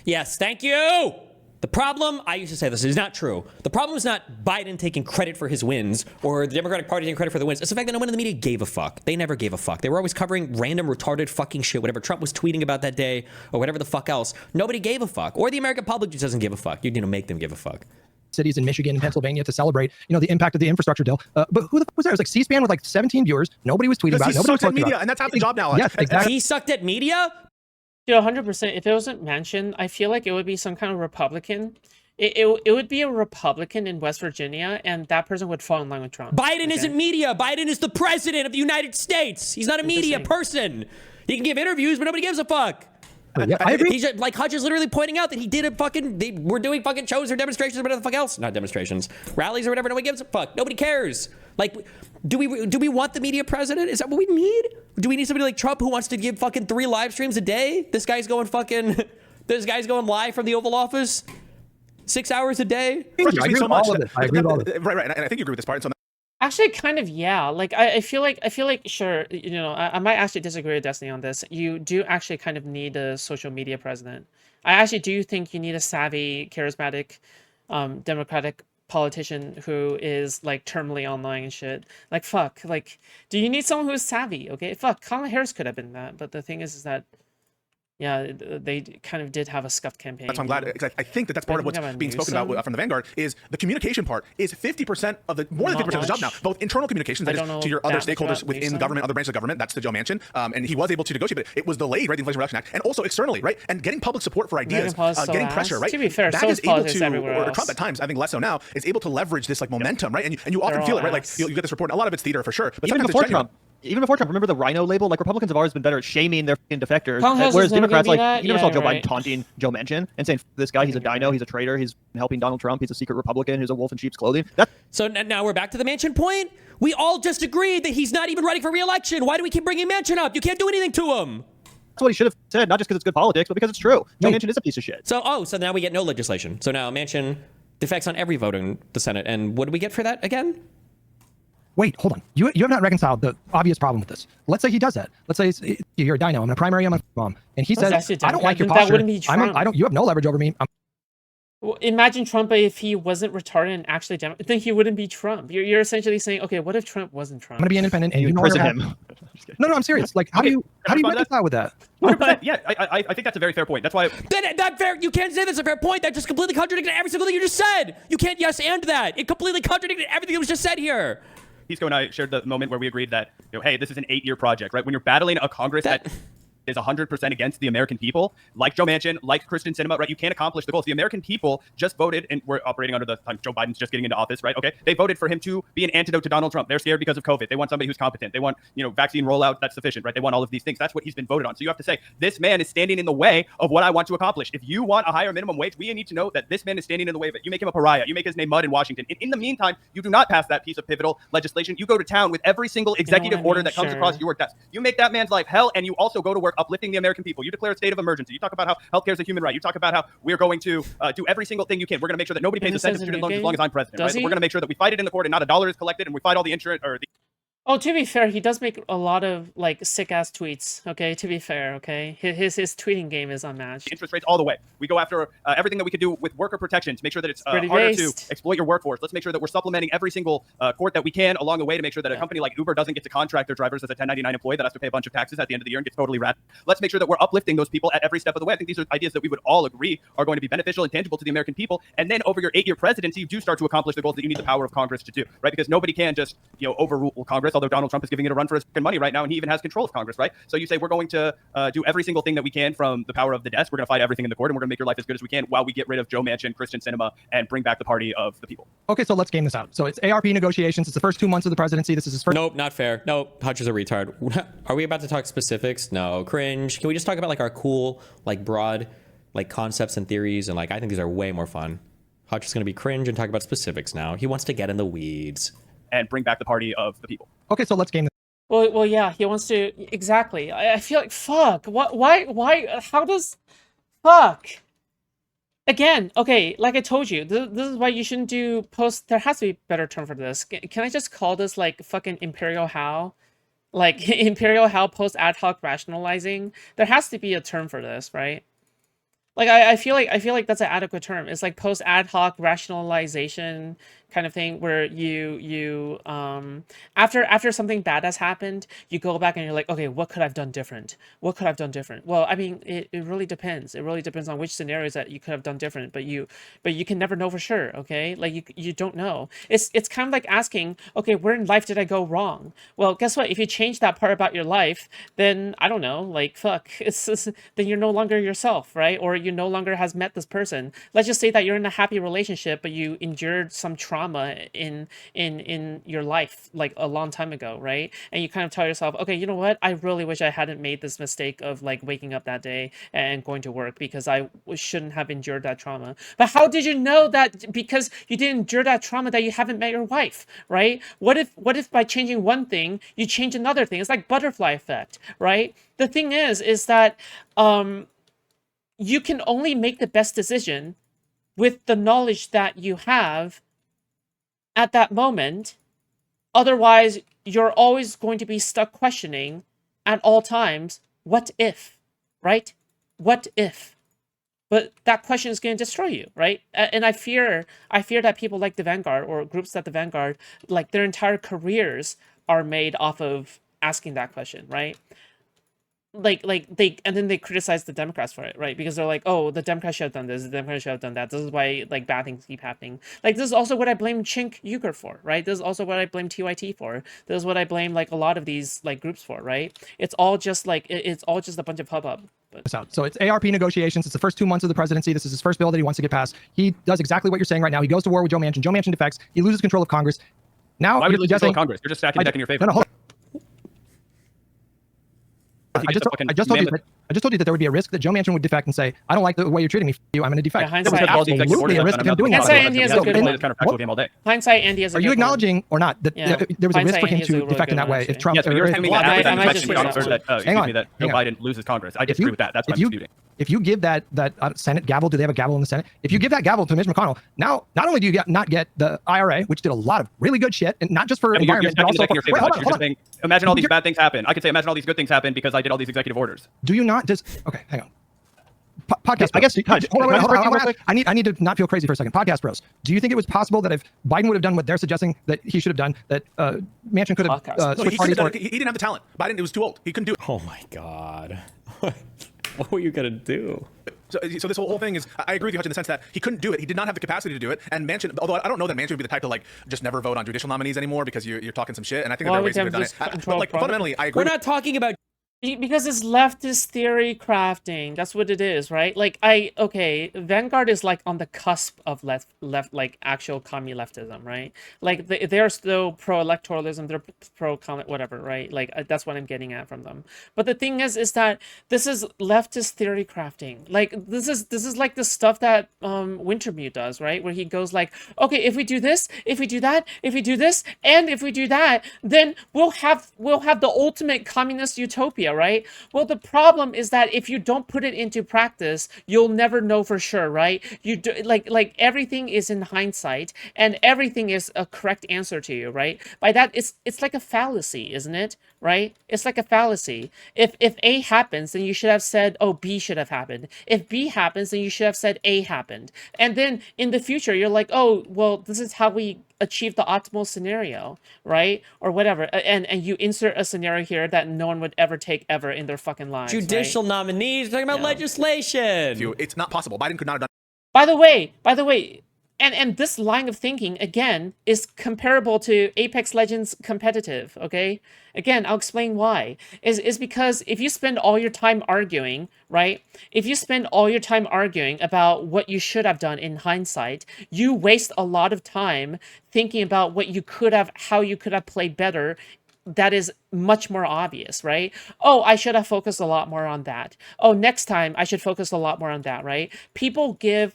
Yes, thank you. The problem, I used to say this, is not true. The problem is not Biden taking credit for his wins or the Democratic Party taking credit for the wins. It's the fact that no one in the media gave a fuck. They never gave a fuck. They were always covering random retarded fucking shit, whatever Trump was tweeting about that day or whatever the fuck else. Nobody gave a fuck. Or the American public just doesn't give a fuck. You need to make them give a fuck. Cities in Michigan and Pennsylvania to celebrate, the impact of the infrastructure deal. But who the fuck was there? It was like C-SPAN with like 17 viewers. Nobody was tweeting about it. He sucked at media, and that's half the job now. Yes, exactly. He sucked at media? 100%. If it wasn't mentioned, I feel like it would be some kind of Republican. It would be a Republican in West Virginia, and that person would fall in line with Trump. Biden isn't media. Biden is the president of the United States. He's not a media person. He can give interviews, but nobody gives a fuck. Yeah, I agree. He's just, like Hutch is literally pointing out that he did we're doing fucking shows or demonstrations or whatever the fuck else. Not demonstrations, rallies or whatever. Nobody gives a fuck. Nobody cares. Like, do we want the media president? Is that what we need? Do we need somebody like Trump who wants to give fucking 3 live streams a day? This guy's going live from the Oval Office 6 hours a day. I agree with all of this. I agree with all of it. Right. And I think you agree with this part. So Actually, kind of, yeah. Like, I feel like, sure, I might actually disagree with Destiny on this. You do actually kind of need a social media president. I actually do think you need a savvy, charismatic, Democratic politician who is like terminally online and shit. Like, fuck. Like, do you need someone who's savvy? Okay, fuck. Kamala Harris could have been that, but the thing is that. Yeah, they kind of did have a scuffed campaign. That's why I'm glad, because I think that's part of what's being spoken about from the Vanguard is the communication part is 50% of the, more than 50% of the job now. Both internal communications, that is to your other stakeholders within the government, other branches of government, that's the Joe Manchin, and he was able to negotiate, but it was delayed, right, the Inflation Reduction Act, and also externally, right, and getting public support for ideas, getting pressure, right, to be fair, that so is able to, or Trump at times, I think less so now, is able to leverage this like momentum, right, and you often feel it, right, like you get this report, a lot of it's theater for sure, but even before Trump. Even before Trump, remember the Rhino label? Like, Republicans have always been better at shaming their defectors, whereas Democrats, like, you never saw Joe Biden taunting Joe Manchin and saying, this guy, he's a dino, he's a traitor, he's helping Donald Trump, he's a secret Republican who's a wolf in sheep's clothing. So now we're back to the Manchin point. We all just agreed that he's not even running for re-election. Why do we keep bringing Manchin up? You can't do anything to him. That's what he should have said, not just because it's good politics, but because it's true. Joe Manchin is a piece of shit. So now we get no legislation. So now Manchin defects on every vote in the Senate. And what do we get for that again? Wait, hold on. You have not reconciled the obvious problem with this. Let's say he does that. Let's say you're a dino. I'm a primary. I'm a mom. And he says, I don't like your posture. That wouldn't be Trump. You have no leverage over me. Well, imagine Trump if he wasn't retarded and actually then he wouldn't be Trump. You're essentially saying, okay, what if Trump wasn't Trump? I'm going to be independent and you prison him. No, I'm serious. Like, how do you reconcile with that? 100%. Yeah, I think that's a very fair point. That's why that fair. You can't say that's a fair point. That just completely contradicted every single thing you just said. You can't yes and that. It completely contradicted everything that was just said here. Pisco and I shared the moment where we agreed that, hey, this is an 8-year project, right? When you're battling a Congress that is 100% against the American people, like Joe Manchin, like Kristen Sinema, right? You can't accomplish the goals. The American people just voted, and we're operating under the time Joe Biden's just getting into office, right? Okay, they voted for him to be an antidote to Donald Trump. They're scared because of COVID. They want somebody who's competent. They want, vaccine rollout that's sufficient, right? They want all of these things. That's what he's been voted on. So you have to say, this man is standing in the way of what I want to accomplish. If you want a higher minimum wage, we need to know that this man is standing in the way of it. You make him a pariah. You make his name mud in Washington. In the meantime, you do not pass that piece of pivotal legislation. You go to town with every single executive order that comes across your desk. You make that man's life hell, and you also go to work uplifting the American people. You declare a state of emergency. You talk about how healthcare is a human right. You talk about how we're going to do every single thing you can. We're going to make sure that nobody pays a cent of student loans as long as I'm president. Right? We're going to make sure that we fight it in the court and not a dollar is collected, and we fight all the insurance or the. Oh, to be fair, he does make a lot of like sick ass tweets. Okay, to be fair, okay, his tweeting game is unmatched. Interest rates all the way. We go after everything that we could do with worker protection to make sure that it's harder to exploit your workforce. Let's make sure that we're supplementing every single court that we can along the way to make sure that a company like Uber doesn't get to contract their drivers as a 1099 employee that has to pay a bunch of taxes at the end of the year and gets totally ratted. Let's make sure that we're uplifting those people at every step of the way. I think these are ideas that we would all agree are going to be beneficial and tangible to the American people. And then over your 8-year presidency, you do start to accomplish the goals that you need the power of Congress to do, right? Because nobody can just overrule Congress, although Donald Trump is giving it a run for his money right now, and he even has control of Congress, right? So you say we're going to do every single thing that we can from the power of the desk. We're going to fight everything in the court, and we're going to make your life as good as we can while we get rid of Joe Manchin, Kristen Sinema, and bring back the party of the people. Okay, so let's game this out. So it's ARP negotiations. It's the first 2 months of the presidency. This is his first. Nope, not fair. Nope, Hutch is a retard. Are we about to talk specifics? No, cringe. Can we just talk about like our cool, like broad, like concepts and theories? And like I think these are way more fun. Hutch is going to be cringe and talk about specifics now. He wants to get in the weeds and bring back the party of the people. Okay, so let's game this. Well, yeah, he wants to exactly. I feel like fuck. What? Why? How does fuck? Again, okay, like I told you, this is why you shouldn't do post. There has to be a better term for this. Can I just call this like fucking Imperial How? Like Imperial How post ad hoc rationalizing? There has to be a term for this, right? Like I feel like that's an adequate term. It's like post ad hoc rationalization kind of thing where you after something bad has happened, you go back and you're like, okay, what could I've done different? What could I've done different? Well, I mean, it really depends. It really depends on which scenarios that you could have done different, but you can never know for sure, okay? Like you don't know. It's kind of like asking, okay, where in life did I go wrong? Well, guess what? If you change that part about your life, then I don't know, like fuck, then you're no longer yourself, right? Or you no longer has met this person. Let's just say that you're in a happy relationship, but you endured some trauma in your life like a long time ago, right? And you kind of tell yourself, okay, you know what? I really wish I hadn't made this mistake of like waking up that day and going to work because I shouldn't have endured that trauma. But how did you know that because you didn't endure that trauma that you haven't met your wife, right? What if by changing one thing you change another thing? It's like butterfly effect, right? The thing is that you can only make the best decision with the knowledge that you have at that moment. Otherwise, you're always going to be stuck questioning at all times, what if, right? What if? But that question is going to destroy you, right? And I fear that people like the Vanguard or groups that the Vanguard, like their entire careers are made off of asking that question, right? Like then they criticize the Democrats for it, right? Because they're like, oh, the Democrats should have done this, the Democrats should have done that. This is why like bad things keep happening. Like this is also what I blame Chink Euchre for, right? This is also what I blame TYT for. This is what I blame like a lot of these like groups for, right? It's all just like it's all just a bunch of hubbub. So it's ARP negotiations. It's the first 2 months of the presidency. This is his first bill that he wants to get passed. He does exactly what you're saying right now. He goes to war with Joe Manchin. Joe Manchin defects. He loses control of Congress. Now, why would you lose control of Congress? You're just stacking the deck in your favor. No, hold on. I just told you that there would be a risk that Joe Manchin would defect and say, I don't like the way you're treating me. I'm going to defect. Yeah, hindsight, absolutely a risk of him doing that. Hindsight Andy is a good one. Hindsight Andy is a good one. Are you acknowing or not that there was a risk for him to defect in that way if Trump... Yes, but you're telling me that Joe Hang on. Biden loses Congress. I disagree with that. That's what I'm disputing. If you give that Senate gavel, do they have a gavel in the Senate? If you give that gavel to Mitch McConnell, now not only do you not get the IRA, which did a lot of really good shit, and not just for environment, but also for... Wait, hold on. Imagine all these bad things happen. I could say imagine all these good things happen because I did all these executive orders. Do you not just... Okay, hang on. Podcast. I guess. Hutch, hold on. I need to not feel crazy for a second. Podcast bros. Do you think it was possible that if Biden would have done what they're suggesting that he should have done, that Manchin could have switched parties? He didn't have the talent. Biden, it was too old. He couldn't do it. Oh my God. What were you gonna do? So this whole thing is, I agree with you, Hutch, in the sense that he couldn't do it. He did not have the capacity to do it. And Manchin, although I don't know that Manchin would be the type to like just never vote on judicial nominees anymore because you're talking some shit. And I think that there are ways he could have done it. But like fundamentally, I agree. We're not talking about. Because it's leftist theory crafting. That's what it is, right? Like Vanguard is like on the cusp of left like actual commie leftism, right? Like they're still pro-electoralism, they're pro-comment, whatever, right? Like that's what I'm getting at from them. But the thing is that this is leftist theory crafting. Like this is like the stuff that Wintermute does, right? Where he goes like, okay, if we do this, if we do that, if we do this, and if we do that, then we'll have the ultimate communist utopia, right? Well, the problem is that if you don't put it into practice, you'll never know for sure, right? You do, like everything is in hindsight, and everything is a correct answer to you, right? By that, it's like a fallacy, isn't it? Right? It's like a fallacy. If A happens, then you should have said, oh, B should have happened. If B happens, then you should have said A happened. And then in the future, you're like, oh, well, this is how we achieve the optimal scenario, right? Or whatever. And you insert a scenario here that no one would ever take ever in their fucking lives. Judicial nominees, we're talking about legislation. It's not possible. Biden could not have done. By the way, and this line of thinking, again, is comparable to Apex Legends competitive, okay? Again, I'll explain why. Is because if you spend all your time arguing, right? If you spend all your time arguing about what you should have done in hindsight, you waste a lot of time thinking about what you could have, how you could have played better. That is much more obvious, right? Oh, I should have focused a lot more on that. Oh, next time I should focus a lot more on that, right? People give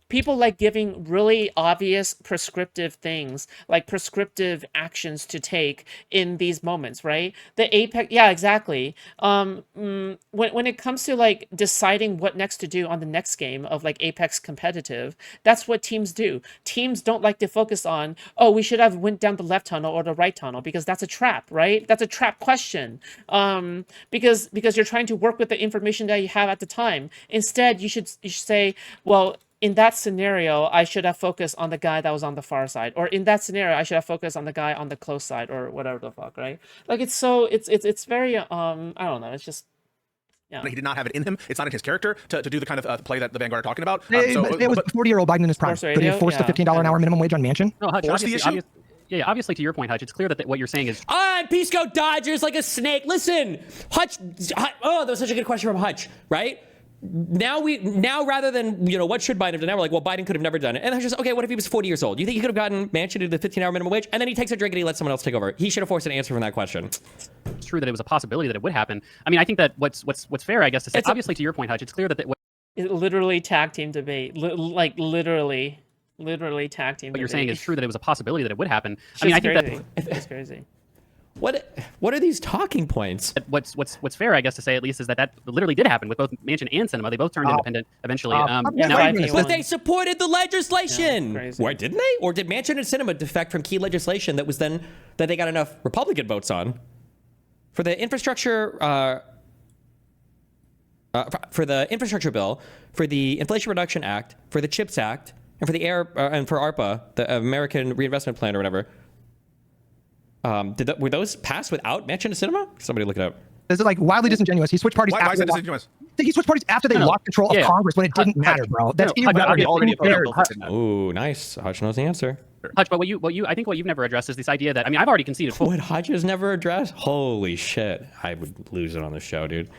People like giving really obvious prescriptive things, like prescriptive actions to take in these moments, right? The Apex, yeah, exactly. When it comes to like deciding what next to do on the next game of like Apex competitive, that's what teams do. Teams don't like to focus on, oh, we should have went down the left tunnel or the right tunnel, because that's a trap, right? That's a trap question. Because you're trying to work with the information that you have at the time. Instead, you should say, well, in that scenario, I should have focused on the guy that was on the far side, or in that scenario, I should have focused on the guy on the close side, or whatever the fuck, right? Like it's very I don't know. It's just. Yeah. He did not have it in him. It's not in his character to do the kind of play that the Vanguard are talking about. It was 40-year-old Biden in his prime. Could he have forced the $15 an hour minimum wage on Manchin? No, Hutch, Force the issue? obviously, to your point, Hutch, it's clear that what you're saying is. Peace go Dodgers like a snake. Listen, Hutch. Oh, that was such a good question from Hutch, right? Now rather than, what should Biden have done? Now we're like, well, Biden could have never done it. And I was just, okay, what if he was 40 years old? You think he could have gotten Manchin to the 15-hour minimum wage? And then he takes a drink and he lets someone else take over. He should have forced an answer from that question. It's true that it was a possibility that it would happen. I mean, I think that what's fair, I guess, to say, obviously, to your point, Hutch, it's clear that it literally tag team debate, like literally tag team. What you're saying is true that it was a possibility that it would happen. I mean, I think it's crazy. What are these talking points? What's fair, I guess, to say at least, is that literally did happen with both Manchin and Cinema. They both turned independent eventually. But they supported the legislation. Yeah, Why didn't they? Or did Manchin and Cinema defect from key legislation that they got enough Republican votes on for the infrastructure bill, for the Inflation Reduction Act, for the CHIPS Act, and for the and for ARPA, the American Reinvestment Plan or whatever? Were those passed without Manchin and Cinema? Somebody look it up. This is like wildly disingenuous. He switched parties Why is it disingenuous? He switched parties after they lost control of Congress when it didn't matter, bro. That's Oh, nice. Hutch knows the answer. Hutch, but I think what you've never addressed is this idea that, I mean, I've already conceded. What Hutch has never addressed? Holy shit. I would lose it on the show, dude.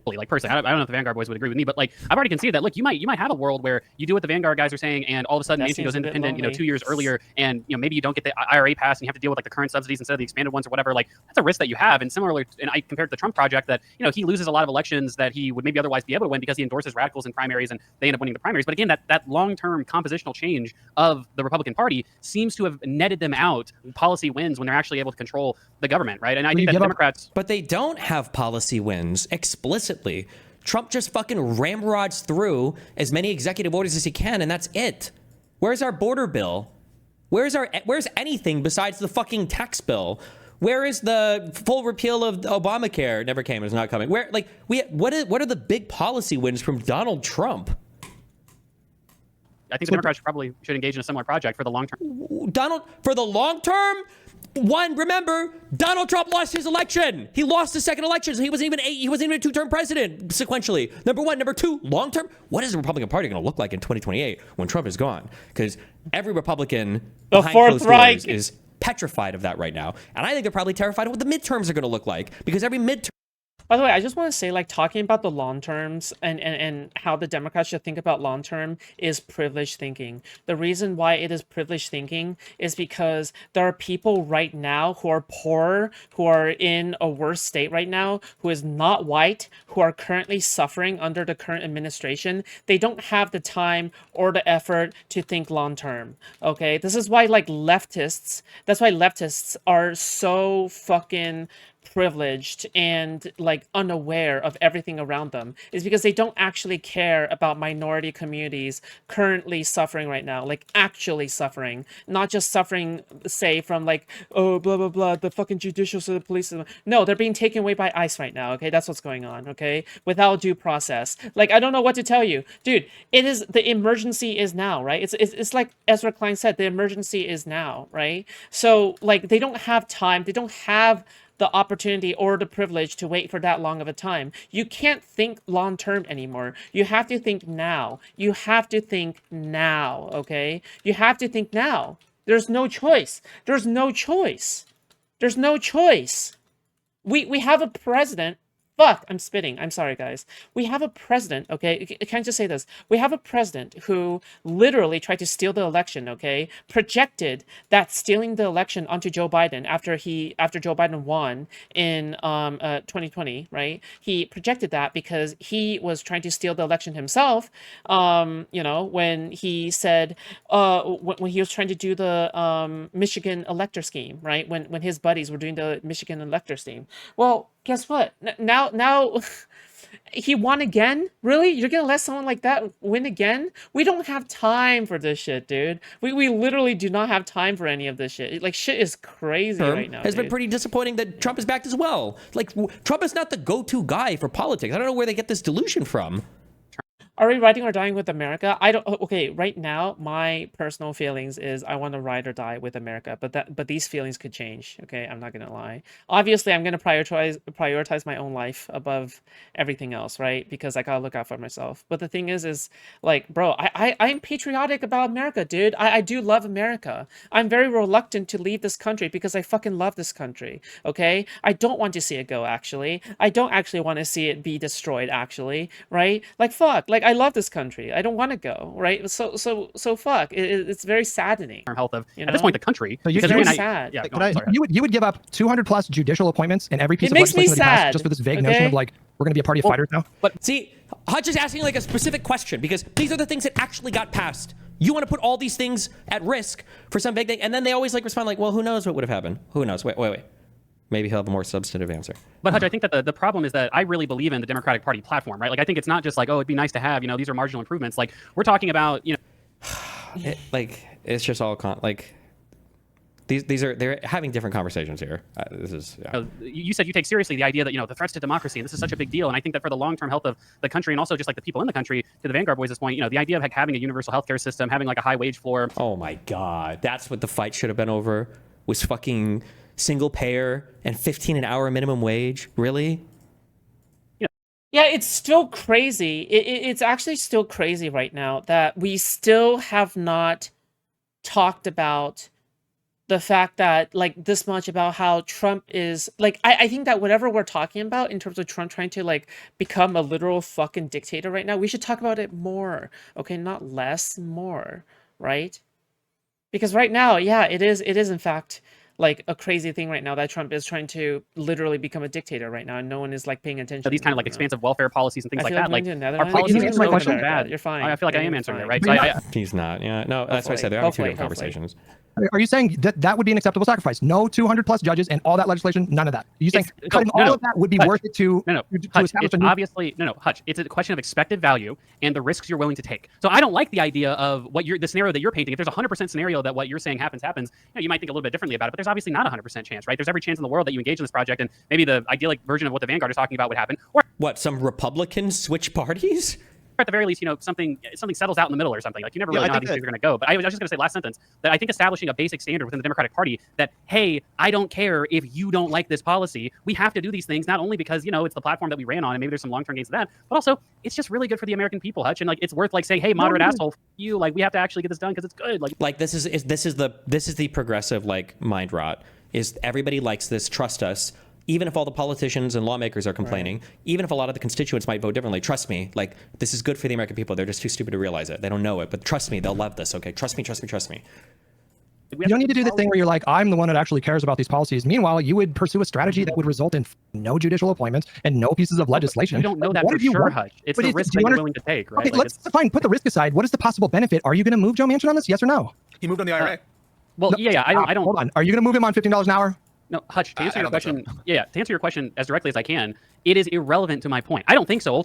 Like personally, I don't know if the Vanguard boys would agree with me, but like I've already conceded that, look, you might have a world where you do what the Vanguard guys are saying, and all of a sudden Manchin goes independent, 2 years earlier, and maybe you don't get the IRA passed, and you have to deal with like the current subsidies instead of the expanded ones or whatever. Like that's a risk that you have. And similarly, and I compared to the Trump project, that he loses a lot of elections that he would maybe otherwise be able to win because he endorses radicals in primaries and they end up winning the primaries. But again, that long-term compositional change of the Republican Party seems to have netted them out policy wins when they're actually able to control the government, right? And I think that Democrats, but they don't have policy wins explicitly. Trump just fucking ramrods through as many executive orders as he can, and that's it. Where's our border bill? Where's anything besides the fucking tax bill? Where is the full repeal of Obamacare? It never came. It's not coming. What are the big policy wins from Donald Trump? I think the Democrats should engage in a similar project for the long term. For the long term? One, remember, Donald Trump lost his election. He lost his second election, so he wasn't even a two-term president sequentially. Number one. Number two, long term, what is the Republican Party going to look like in 2028 when Trump is gone? Because every Republican behind closed doors is petrified of that right now. And I think they're probably terrified of what the midterms are going to look like, because every midterm. By the way, I just want to say, like, talking about the long terms and how the Democrats should think about long term is privileged thinking. The reason why it is privileged thinking is because there are people right now who are poor, who are in a worse state right now, who is not white, who are currently suffering under the current administration. They don't have the time or the effort to think long term. Okay, this is why leftists are so fucking privileged and unaware of everything around them, is because they don't actually care about minority communities currently suffering right now, actually suffering, not just suffering, say, from oh, blah, blah, blah, the fucking judicial system, the police system. No, they're being taken away by ICE right now, okay? That's what's going on, okay? Without due process. I don't know what to tell you. Dude, the emergency is now, right? It's like Ezra Klein said, the emergency is now, right? So, they don't have time, they don't have the opportunity or the privilege to wait for that long of a time. You can't think long term anymore. You have to think now. You have to think now, okay? You have to think now. There's no choice. There's no choice. There's no choice. We have a president Fuck, I'm spitting. I'm sorry, guys. We have a president, okay? Can I just say this? We have a president who literally tried to steal the election, okay? Projected that stealing the election onto Joe Biden after Joe Biden won in 2020, right? He projected that because he was trying to steal the election himself, you know, when he said, when he was trying to do the Michigan elector scheme, right? When his buddies were doing the Michigan elector scheme. Well, guess what? Now he won again? Really? You're gonna let someone like that win again? We don't have time for this shit, dude. We literally do not have time for any of this shit. Like, shit is crazy right now, has been pretty disappointing that Trump is backed as well. Like, Trump is not the go-to guy for politics. I don't know where they get this delusion from. Are we riding or dying with America? I don't. Okay, right now, my personal feelings is I want to ride or die with America, but these feelings could change. Okay, I'm not gonna lie. Obviously, I'm gonna prioritize my own life above everything else, right? Because I gotta look out for myself. But the thing is like, bro, I'm patriotic about America, dude. I do love America. I'm very reluctant to leave this country because I fucking love this country. Okay, I don't want to see it go. Actually, I don't actually want to see it be destroyed. Actually, right? Like, fuck, like. I love this country. I don't want to go, right? So fuck. It's very saddening. Health of You at this know? point the country. So you- Because you're again, sad. Yeah, Like, go on, sorry. you would give up 200 plus judicial appointments in every piece It of makes me legislation that he passed sad, just for this vague notion okay? of like we're going to be a party of fighters now. But see, Hutch is asking like a specific question because these are the things that actually got passed. You want to put all these things at risk for some big thing, and then they always like respond like, well, who knows what would have happened? Who knows? Wait. Maybe he'll have a more substantive answer. But Hutch, I think that the problem is that I really believe in the Democratic Party platform, right? Like, I think it's not just like, oh, it'd be nice to have, you know, these are marginal improvements. Like, we're talking about, you know, It's just all they're having different conversations here. This is you said you take seriously the idea that, you know, the threats to democracy, and this is such a big deal. And I think that for the long-term health of the country, and also just like the people in the country, to the Vanguard Boys' point, you know, the idea of like having a universal healthcare system, having like a high wage floor. Oh my God, that's what the fight should have been over. Was fucking single payer and 15 an hour minimum wage. Really? Yeah, it's still crazy. It's actually still crazy right now that we still have not talked about the fact that like this much about how Trump is like I think that whatever we're talking about in terms of Trump trying to like become a literal fucking dictator right now, we should talk about it more. Okay, not less, more, right? Because right now, yeah, it is in fact like a crazy thing right now that Trump is trying to literally become a dictator right now, and no one is like paying attention. So these kind of like expansive welfare policies and things like that. Like, our our policies are are so so question bad. You're fine. I feel like I am You're answering it, fine. right? So He's not. Yeah. No, that's what I said. They're having two different conversations. Are you saying that that would be an acceptable sacrifice? No 200 plus judges and all that legislation, none of that. Are you saying cutting all of that would be worth it to Hutch, establish it's a new... obviously Hutch. It's a question of expected value and the risks you're willing to take. So I don't like the idea of the scenario that you're painting. If there's a 100% scenario that what you're saying happens, you know, you might think a little bit differently about it. But there's obviously not a 100% chance, right? There's every chance in the world that you engage in this project, and maybe the idyllic version of what the Vanguard is talking about would happen, or What? Some Republicans switch parties? at the very least, you know, something settles out in the middle or something. Like, you never really know how these things are going to go. But I was just going to say, last sentence, that I think establishing a basic standard within the Democratic Party that, hey, I don't care if you don't like this policy. We have to do these things, not only because, you know, it's the platform that we ran on and maybe there's some long-term gains to that, but also it's just really good for the American people, Hutch. And like, it's worth like saying, hey, moderate asshole, you, like, we have to actually get this done because it's good. Like this is the progressive like mind rot. Is everybody likes this? Trust us. Even if all the politicians and lawmakers are complaining, even if a lot of the constituents might vote differently, trust me, like, this is good for the American people. They're just too stupid to realize it. They don't know it, but trust me, they'll love this, okay? Trust me. You don't need to do the thing where you're like, I'm the one that actually cares about these policies. Meanwhile, you would pursue a strategy that would result in no judicial appointments and no pieces of legislation. You don't know that What for if you sure, want- Hutch. It's But the is- risk do that you you're under- willing to take, right? Okay, Like, let's fine. Put the risk aside. What is the possible benefit? Are you going to move Joe Manchin on this? Yes or no? He moved on the IRA. well, No, yeah, I don't. Hold on. Are you going to move him on $15 an hour? No, Hutch, to answer I your don't think question, to answer your question as directly as I can, it is irrelevant to my point. I don't think so.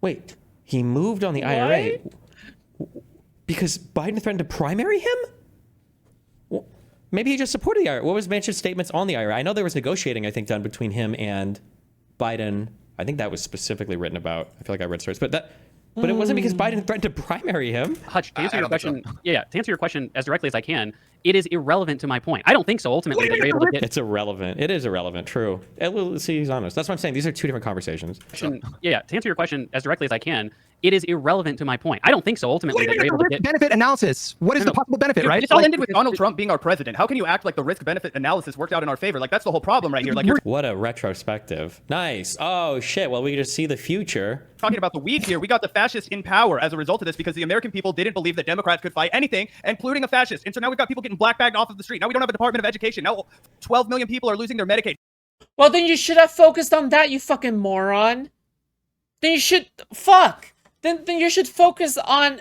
Wait, he moved on the IRA because Biden threatened to primary him? Well, maybe he just supported the IRA. What was Manchin's statements on the IRA? I know there was negotiating, I think, done between him and Biden. I think that was specifically written about. I feel like I read stories, but it wasn't because Biden threatened to primary him. Hutch, to answer your don't think question, to answer your question as directly as I can, it is irrelevant to my point. I don't think so. Ultimately, that you're able to get. It's irrelevant. It is irrelevant. True. See, he's honest. That's what I'm saying. These are two different conversations. To answer your question as directly as I can, it is irrelevant to my point. I don't think so. Ultimately, What do that you you're mean able to get. benefit analysis? What is the possible benefit, Dude, right? It's all Like, ended with Donald Trump being our president. How can you act like the risk-benefit analysis worked out in our favor? Like, that's the whole problem right here. Like, you're What a retrospective. Nice. Oh shit. Well, we can just see the future. talking about the weeds here. We got the fascists in power as a result of this because the American people didn't believe that Democrats could fight anything, including a fascist. And so now we've got people getting black-bagged off of the street. Now we don't have a Department of Education. Now 12 million people are losing their Medicaid. Well, then you should have focused on that, you fucking moron. Then you should Then you should focus on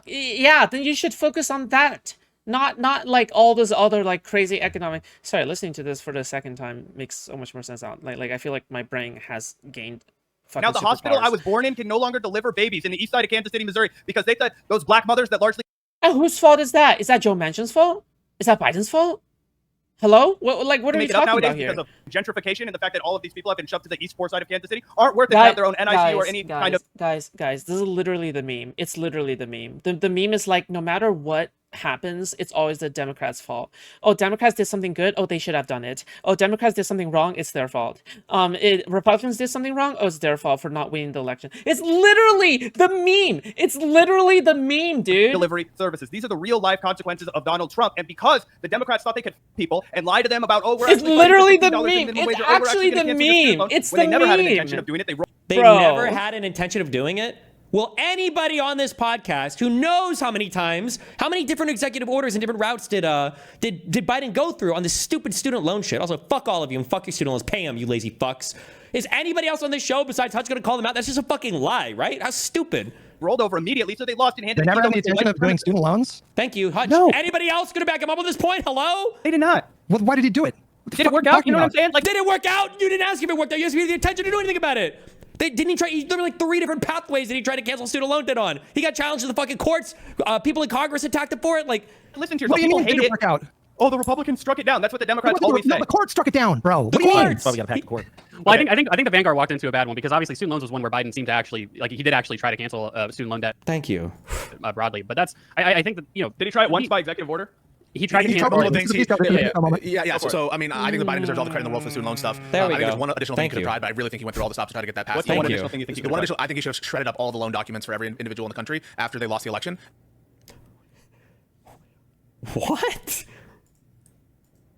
yeah. Then you should focus on that, not like all this other like crazy economic. Sorry, listening to this for the second time makes so much more sense out. Like I feel like my brain has gained. Now the hospital I was born in can no longer deliver babies in the east side of Kansas City, Missouri, because they thought those black mothers that largely. And whose fault is that? Is that Joe Manchin's fault? Is that Biden's fault? Hello? What are we talking about here? Because of gentrification and the fact that all of these people have been shoved to the east poor side of Kansas City aren't worth it to have their own NICU or any kind of. Guys, this is literally the meme. It's literally the meme. The meme is like, no matter what happens, it's always the Democrats' fault. Oh, Democrats did something good. Oh, they should have done it. Oh, Democrats did something wrong. It's their fault. Republicans did something wrong. Oh, it's their fault for not winning the election. It's literally the meme. It's literally the meme, dude. Delivery services. These are the real life consequences of Donald Trump. And because the Democrats thought they could people and lie to them about, oh, we're it's literally the meme. It's actually the meme. It's the meme. They never had an intention of doing it. They never had an intention of doing it. Well, anybody on this podcast who knows how many times, how many different executive orders and different routes did Biden go through on this stupid student loan shit? Also, fuck all of you and fuck your student loans. Pay them, you lazy fucks. Is anybody else on this show besides Hutch going to call them out? That's just a fucking lie, right? How stupid. Rolled over immediately, so they lost in hand. They never had the intention of doing student loans? Thank you, Hutch. No. Anybody else going to back him up on this point? Hello? They did not. Well, why did he do it? Did it work out? You know what I'm saying? Like, did it work out? You didn't ask if it worked out. You asked me the intention to do anything about it. Didn't he try? There were like 3 different pathways that he tried to cancel student loan debt on. He got challenged to the fucking courts. People in Congress attacked him for it. Like, listen to yourself. What do you mean People it didn't work out? Oh, the Republicans struck it down. That's what the Democrats always say. The court struck it down, bro. What The do you mean? courts. Probably got to pack the court. Well, I think the Vanguard walked into a bad one because obviously student loans was one where Biden seemed to actually he did actually try to cancel student loan debt. Thank you. Broadly, but that's I think that did he try it once by executive order? He tried to cancel. Yeah. So I mean, I think that Biden deserves all the credit in the world for the student loan stuff. There we I think go. there's one additional thing Thank he could you. have tried, but I really think he went through all the stops to try to get that passed. What's the one additional thing you think he could have tried? I think he should have shredded up all the loan documents for every individual in the country after they lost the election. What?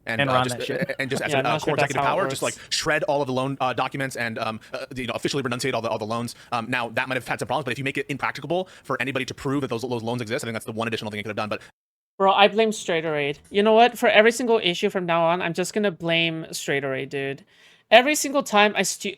And run just, that shit. and just as Yeah, a I'm not sure core that's executive how it power, just like works. shred all of the loan documents and officially renunciate all the loans. Now that might have had some problems, but if you make it impracticable for anybody to prove that those loans exist, I think that's the one additional thing he could have done. But Bro, I blame Straighterade. You know what? For every single issue from now on, I'm just gonna blame Straighterade, dude. Every single time I see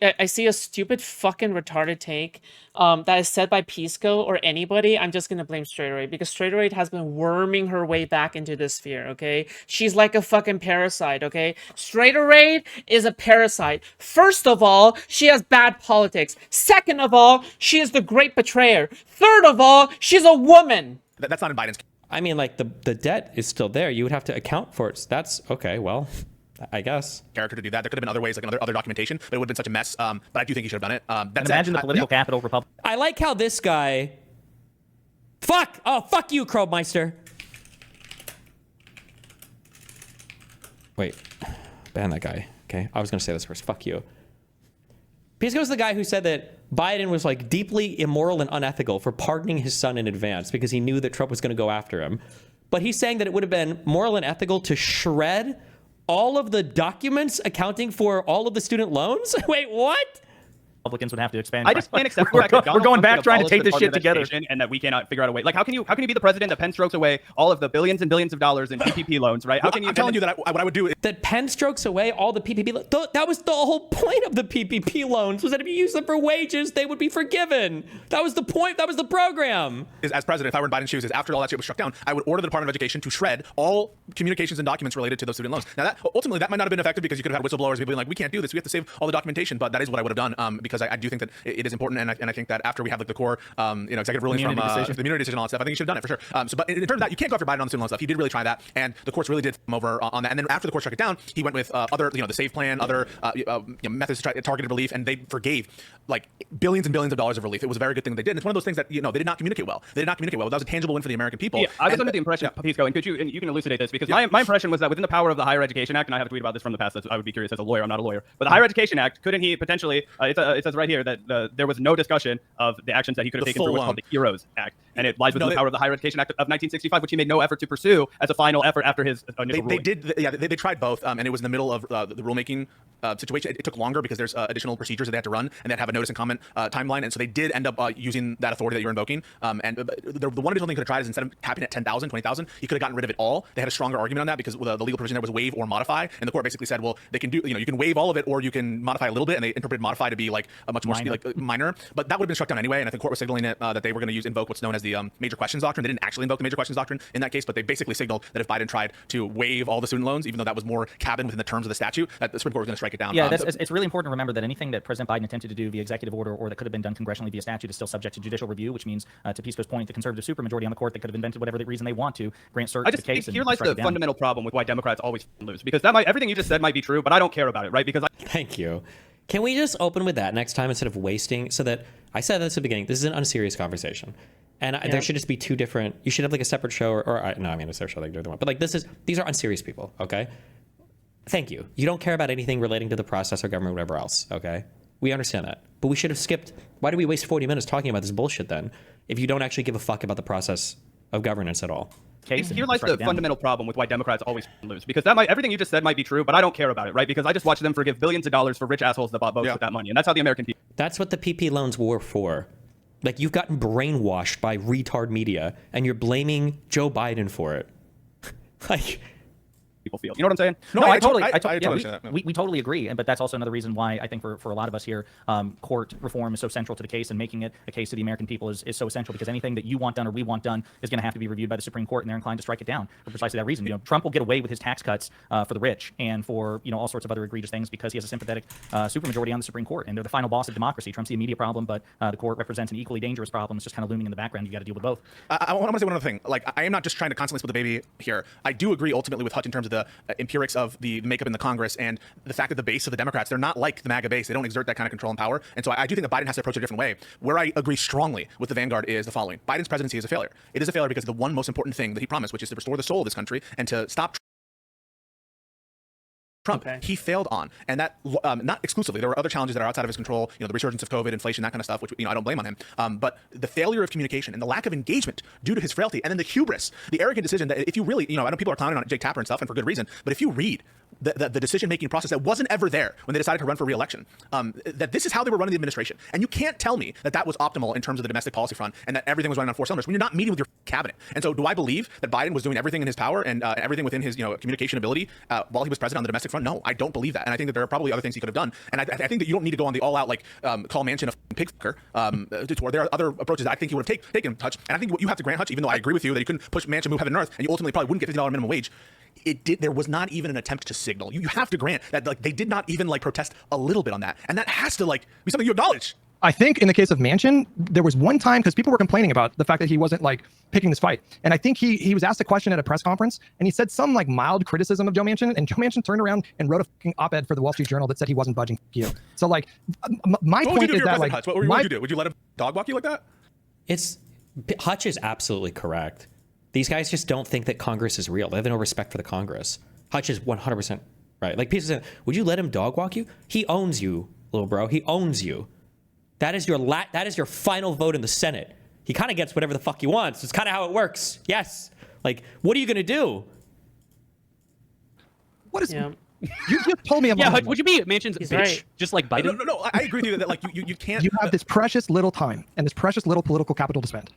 a stupid fucking retarded take that is said by Pisco or anybody, I'm just gonna blame Straighterade because Straighterade has been worming her way back into this sphere, okay? She's like a fucking parasite, okay? Straighterade is a parasite. First of all, she has bad politics. Second of all, she is the great betrayer. Third of all, she's a woman. that's not in Biden's. I mean, like the debt is still there. You would have to account for it. So that's okay. Well, I guess. Character to do that. There could have been other ways, like other documentation, but it would have been such a mess. But I do think he should have done it. And imagine the political capital Republic. I like how this guy. Fuck! Oh, fuck you, Krobmeister. Wait, ban that guy. Okay, I was gonna say this first. Fuck you. Pisco's the guy who said that Biden was like deeply immoral and unethical for pardoning his son in advance because he knew that Trump was going to go after him. But he's saying that it would have been moral and ethical to shred all of the documents accounting for all of the student loans? Wait, what? Republicans would have to expand. I just can't accept the We're fact that Donald going Trump back trying to abolished take the this shit Department of together. Education and that we cannot figure out a way. Like, how can you be the president that pen strokes away all of the billions and billions of dollars in PPP loans, right? How can you? I'm telling you that what I would do is That pen strokes away all the PPP loans. That was the whole point of the PPP loans, was that if you use them for wages, they would be forgiven. That was the point. That was the program. as president, if I were in Biden's shoes, is after all that shit was struck down, I would order the Department of Education to shred all communications and documents related to those student loans. Now, that ultimately that might not have been effective because you could have had whistleblowers, people being like, we can't do this, we have to save all the documentation. But that is what I would have done because I do think that it is important, and I think that after we have like the core, executive ruling from the immunity decision, all that stuff, I think he should have done it for sure. But in terms of that, you can't go after Biden on the student loan stuff. He did really try that, and the courts really did him over on that. And then after the court struck it down, he went with other, the SAVE plan, other methods to targeted relief, and they forgave like billions and billions of dollars of relief. It was a very good thing they did. And it's one of those things that they did not communicate well. They did not communicate well. That was a tangible win for the American people. Yeah, I was under the impression, Pisco, and you can elucidate this because my impression was that within the power of the Higher Education Act, and I have a tweet about this from the past, that I would be curious as a lawyer, I'm not a lawyer, but the Higher Education Act, couldn't he potentially, it's it says right here that there was no discussion of the actions that he could have taken through what's called the HEROES Act, and it lies within the power of the Higher Education Act of 1965, which he made no effort to pursue as a final effort after his initial ruling. They tried both, and it was in the middle of the rulemaking situation. It took longer because there's additional procedures that they had to run, and they have a notice and comment timeline, and so they did end up using that authority that you're invoking. And the one additional thing could have tried is instead of capping at 10,000, 20,000, he could have gotten rid of it all. They had a stronger argument on that because the legal provision there was waive or modify, and the court basically said, well, they can do, you can waive all of it or you can modify a little bit, and they interpreted modify to be like a much more minor. But that would have been struck down anyway, and I think the court was signaling it that they were going to invoke what's known as the major questions doctrine. They didn't actually invoke the major questions doctrine in that case, but they basically signaled that if Biden tried to waive all the student loans, even though that was more cabined within the terms of the statute, that the Supreme Court was going to strike it down. Yeah, it's really important to remember that anything that President Biden attempted to do via executive order or that could have been done congressionally via statute is still subject to judicial review, which means, to Pisco's point, the conservative supermajority on the court that could have invented whatever the reason they want to grant cert to the case. Here lies the fundamental problem with why Democrats always lose, because everything you just said might be true, but I don't care about it, right? Because Thank you. Can we just open with that next time instead of wasting, so that I said this at the beginning, this is an unserious conversation. And there should just be two different, you should have like a separate show a separate show like the other one. But like these are unserious people, okay? Thank you. You don't care about anything relating to the process or government or whatever else, okay? We understand that. But we should have skipped, why did we waste 40 minutes talking about this bullshit then, if you don't actually give a fuck about the process of governance at all? Here lies the fundamental problem with why Democrats always lose, because everything you just said might be true, but I don't care about it, right? Because I just watched them forgive billions of dollars for rich assholes that bought votes with that money, and that's how the American people. That's what the PP loans were for. Like, you've gotten brainwashed by retard media, and you're blaming Joe Biden for it. Like, people feel. You know what I'm saying? No, I totally understand that. We totally agree, but that's also another reason why I think for a lot of us here, court reform is so central to the case, and making it a case to the American people is so essential, because anything that you want done or we want done is going to have to be reviewed by the Supreme Court, and they're inclined to strike it down for precisely that reason. Trump will get away with his tax cuts for the rich and for all sorts of other egregious things because he has a sympathetic supermajority on the Supreme Court, and they're the final boss of democracy. Trump's the immediate problem, but the court represents an equally dangerous problem. It's just kind of looming in the background. You got to deal with both. I want to say one other thing. Like, I am not just trying to constantly split the baby here. I do agree ultimately with Hutch in terms of the empirics of the makeup in the Congress and the fact that the base of the Democrats, they're not like the MAGA base. They don't exert that kind of control and power. And so I do think that Biden has to approach it a different way. Where I agree strongly with the vanguard is the following. Biden's presidency is a failure. It is a failure because the one most important thing that he promised, which is to restore the soul of this country and to stop Trump, he failed on. And that, not exclusively, there were other challenges that are outside of his control, the resurgence of COVID, inflation, that kind of stuff, which, I don't blame on him. But the failure of communication and the lack of engagement due to his frailty, and then the hubris, the arrogant decision that if you really, I know people are clowning on Jake Tapper and stuff, and for good reason, but if you read the decision-making process that wasn't ever there when they decided to run for re-election, that this is how they were running the administration. And you can't tell me that that was optimal in terms of the domestic policy front and that everything was running on four cylinders when you're not meeting with your cabinet. And so do I believe that Biden was doing everything in his power and everything within his communication ability while he was president on the domestic front? No, I don't believe that. And I think that there are probably other things he could have done. And I think that you don't need to go on the all-out, call Manchin a pig fucker. There are other approaches that I think he would have taken, Hutch. And I think what you have to grant, Hutch, even though I agree with you that you couldn't push Manchin move heaven and earth, and you ultimately probably wouldn't get $50 minimum wage, there was not even an attempt to signal. You have to grant that they did not even protest a little bit on that. And that has to be something you acknowledge. I think in the case of Manchin, there was one time, because people were complaining about the fact that he wasn't picking this fight. And I think he was asked a question at a press conference, and he said some mild criticism of Joe Manchin, and Joe Manchin turned around and wrote a fucking op-ed for the Wall Street Journal that said he wasn't budging you. So my point is that Hutch? What would you do? Would you let him dog walk you like that? Hutch is absolutely correct. These guys just don't think that Congress is real. They have no respect for the Congress. Hutch is 100% right. People say, would you let him dog walk you? He owns you, little bro. He owns you. That is your final vote in the Senate. He kind of gets whatever the fuck he wants. It's kind of how it works. Yes. What are you going to do? What is... Yeah. You just told me about would you be Manchin's bitch? Right. Just like Biden? No, I agree with you that you can't... You have this precious little time and this precious little political capital to spend.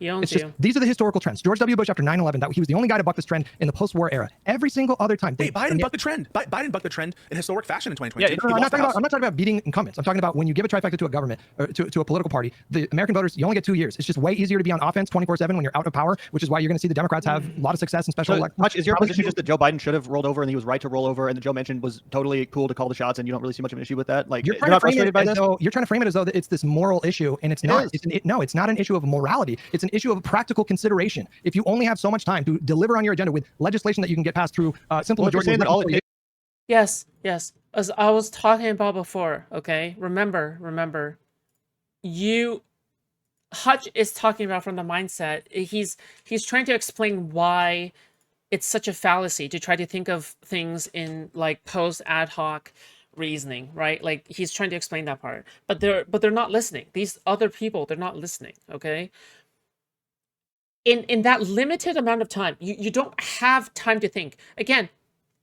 These are the historical trends. George W. Bush after 9/11, he was the only guy to buck this trend in the post-war era. Every single other time... Biden bucked the trend. Biden bucked the trend in historic fashion in 2022. I'm not talking about beating incumbents. I'm talking about when you give a trifecta to a government, or to a political party, the American voters, you only get 2 years. It's just way easier to be on offense 24/7 when you're out of power, which is why you're going to see the Democrats have a lot of success in special elections. Hutch, is your position just that Joe Biden should have rolled over and he was right to roll over, and that Joe Manchin was totally cool to call the shots, and you don't really see much of an issue with that? You're not frustrated by this? You're trying to frame it as though it's this moral issue, and it's not. It's not an issue of morality. It's an issue of practical consideration. If you only have so much time to deliver on your agenda with legislation that you can get passed through simple majority. Yes. As I was talking about before, okay? Remember. Hutch is talking about from the mindset. He's trying to explain why it's such a fallacy to try to think of things in post ad hoc reasoning, right? Like he's trying to explain that part, but they're not listening. These other people, they're not listening. Okay. In that limited amount of time, you don't have time to think. Again,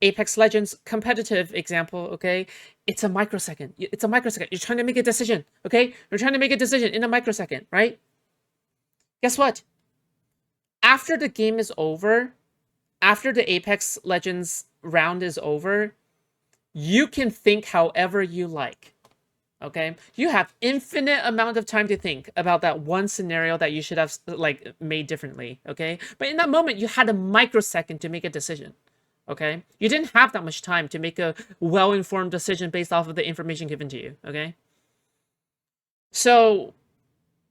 Apex Legends competitive example, okay? It's a microsecond. It's a microsecond. You're trying to make a decision, okay? You're trying to make a decision in a microsecond, right? Guess what? After the game is over, after the Apex Legends round is over, you can think however you like. Okay, you have infinite amount of time to think about that one scenario that you should have like made differently. Okay, but in that moment, you had a microsecond to make a decision. Okay, you didn't have that much time to make a well-informed decision based off of the information given to you. Okay, so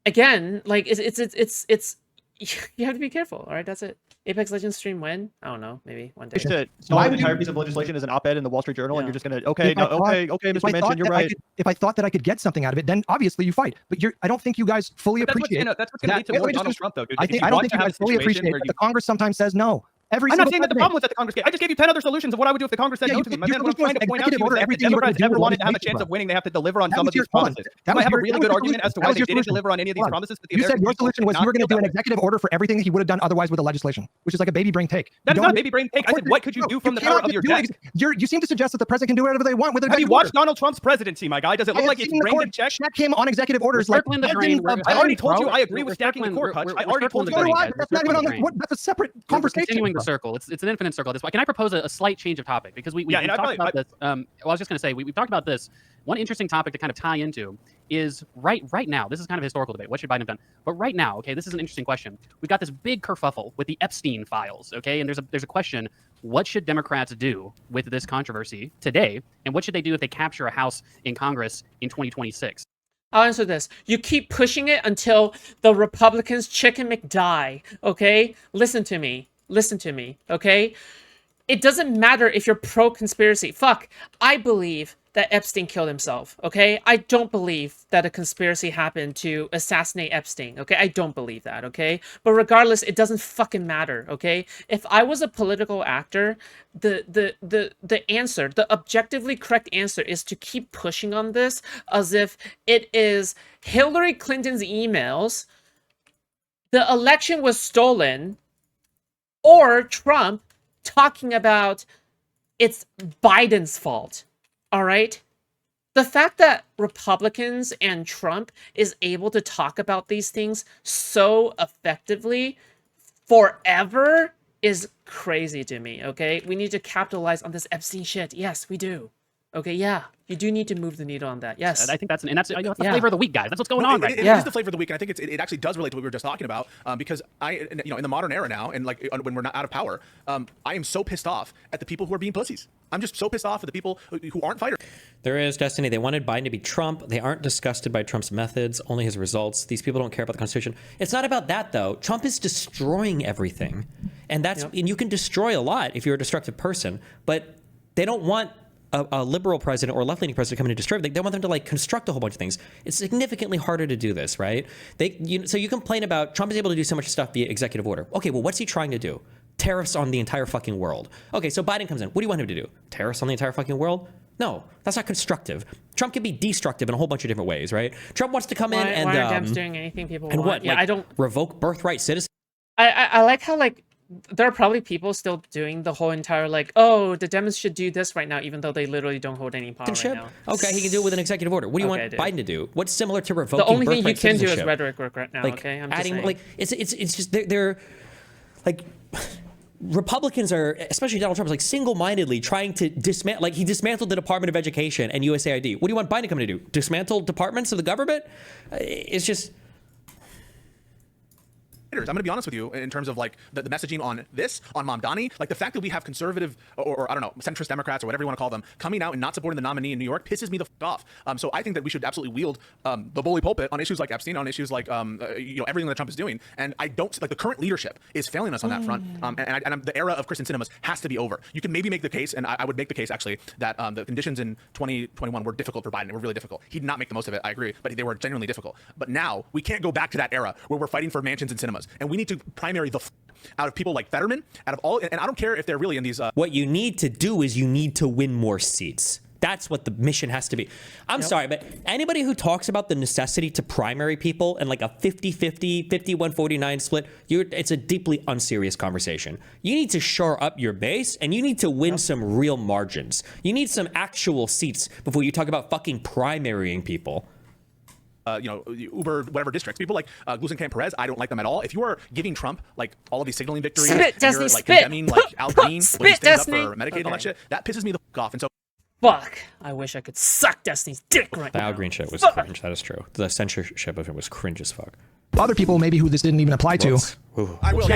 again, like it's you have to be careful. All right, that's it. Apex Legends stream when? I don't know, maybe one day. To stall an entire piece of legislation as an op-ed in the Wall Street Journal, and you're just gonna okay, Mr. Manchin, you're right. If I thought that I could get something out of it, then obviously you fight. But I don't think you guys fully appreciate. That's what's gonna lead to more Donald Trump, though, dude. I don't think you guys fully appreciate that the Congress sometimes says no. I'm not saying that the problem was that the Congress gave. I just gave you 10 other solutions of what I would do if the Congress said no to me. What I'm trying to point out to you is that if Democrats ever wanted to have a chance of winning, they have to deliver on some of these promises. I have a really good argument as to why they didn't deliver on any of these promises. You said your solution was you were going to do an executive order for everything that he would have done otherwise with the legislation, which is like a baby brain take. That is not a baby brain take. I said, what could you do from the power of your desk? You seem to suggest that the president can do whatever they want with it. Have you watched Donald Trump's presidency, my guy? Does it look like it's brain in check? Check him on executive orders. I already told you I agree with stacking the court, Hutch. I already told you that. That's not even on the. That's a separate conversation. Continuing the circle. It's an infinite circle at this point. Can I propose a slight change of topic? Because we talked about this. Well, I was just going to say, we've talked about this. One interesting topic to kind of tie into is right now, this is kind of a historical debate. What should Biden have done? But right now, okay, this is an interesting question. We've got this big kerfuffle with the Epstein files, okay? And there's a question, what should Democrats do with this controversy today? And what should they do if they capture a House in Congress in 2026? I'll answer this. You keep pushing it until the Republicans chicken McDie, okay? Listen to me, okay? It doesn't matter if you're pro-conspiracy. Fuck, I believe that Epstein killed himself, okay? I don't believe that a conspiracy happened to assassinate Epstein, okay? I don't believe that, okay? But regardless, it doesn't fucking matter, okay? If I was a political actor, the answer, the objectively correct answer is to keep pushing on this as if it is Hillary Clinton's emails, the election was stolen, or Trump talking about it's Biden's fault. All right. The fact that Republicans and Trump is able to talk about these things so effectively forever is crazy to me. Okay. We need to capitalize on this Epstein shit. Yes, we do. Okay, yeah, you do need to move the needle on that. Yes, I think that's the flavor of the week, guys. That's what's going on right now. It is the flavor of the week, and I think it actually does relate to what we were just talking about. Because in the modern era now, and like when we're not out of power, I am so pissed off at the people who are being pussies. I'm just so pissed off at the people who aren't fighters. There is Destiny. They wanted Biden to be Trump. They aren't disgusted by Trump's methods, only his results. These people don't care about the Constitution. It's not about that, though. Trump is destroying everything, and and you can destroy a lot if you're a destructive person. But they don't want a liberal president or a left-leaning president coming to destroy everything. They want them to like construct a whole bunch of things. It's significantly harder to do this, right? So you complain about Trump is able to do so much stuff via executive order. Okay, well, what's he trying to do? Tariffs on the entire fucking world. Okay, so Biden comes in. What do you want him to do? Tariffs on the entire fucking world? No, that's not constructive. Trump can be destructive in a whole bunch of different ways, right? Trump wants to come in and why are Dems doing anything people and want? what? Yeah, like, I don't revoke birthright citizenship. I like how like there are probably people still doing the whole entire like, oh, the Dems should do this right now, even though they literally don't hold any power right now. Okay, he can do it with an executive order. What do you want Biden to do? What's similar to revoking the only thing birthright you can do is citizenship? rhetoric work right now. Like, okay, I'm adding just saying. like it's just they're like. Republicans are, especially Donald Trump, is like single-mindedly trying to dismantle. Like he dismantled the Department of Education and USAID. What do you want Biden to come to do? Dismantle departments of the government? It's just. I'm going to be honest with you in terms of like the messaging on this, on Mamdani, like the fact that we have conservative or I don't know, centrist Democrats or whatever you want to call them coming out and not supporting the nominee in New York pisses me the off. So I think that we should absolutely wield the bully pulpit on issues like Epstein, on issues like everything that Trump is doing. And I don't like the current leadership is failing us on that front. And the era of Kristen Sinema's has to be over. You can maybe make the case, and I would make the case actually that the conditions in 2021 were difficult for Biden. They were really difficult. He did not make the most of it. I agree, but they were genuinely difficult. But now we can't go back to that era where we're fighting for mansions and cinemas, and we need to primary the out of people like Fetterman, out of all, and I don't care if they're really in these. What you need to do is you need to win more seats. That's what the mission has to be. I'm sorry, but anybody who talks about the necessity to primary people and like a 50-50, 51-49 split, it's a deeply unserious conversation. You need to shore up your base, and you need to win some real margins. You need some actual seats before you talk about fucking primarying people. Uber, whatever districts, people like Glusenkamp Perez, I don't like them at all. If you are giving Trump like all of these signaling victories, Spit, and Destiny, you're like spit. condemning like Al Green when he Spit, stands Destiny. up for Medicaid and all that shit, that pisses me the fuck off. And so Fuck. I wish I could suck Destiny's dick right The now. Al Green shit was cringe. That is true. The censorship of it was cringe as fuck. Other people maybe who this didn't even apply to. I will. Yeah.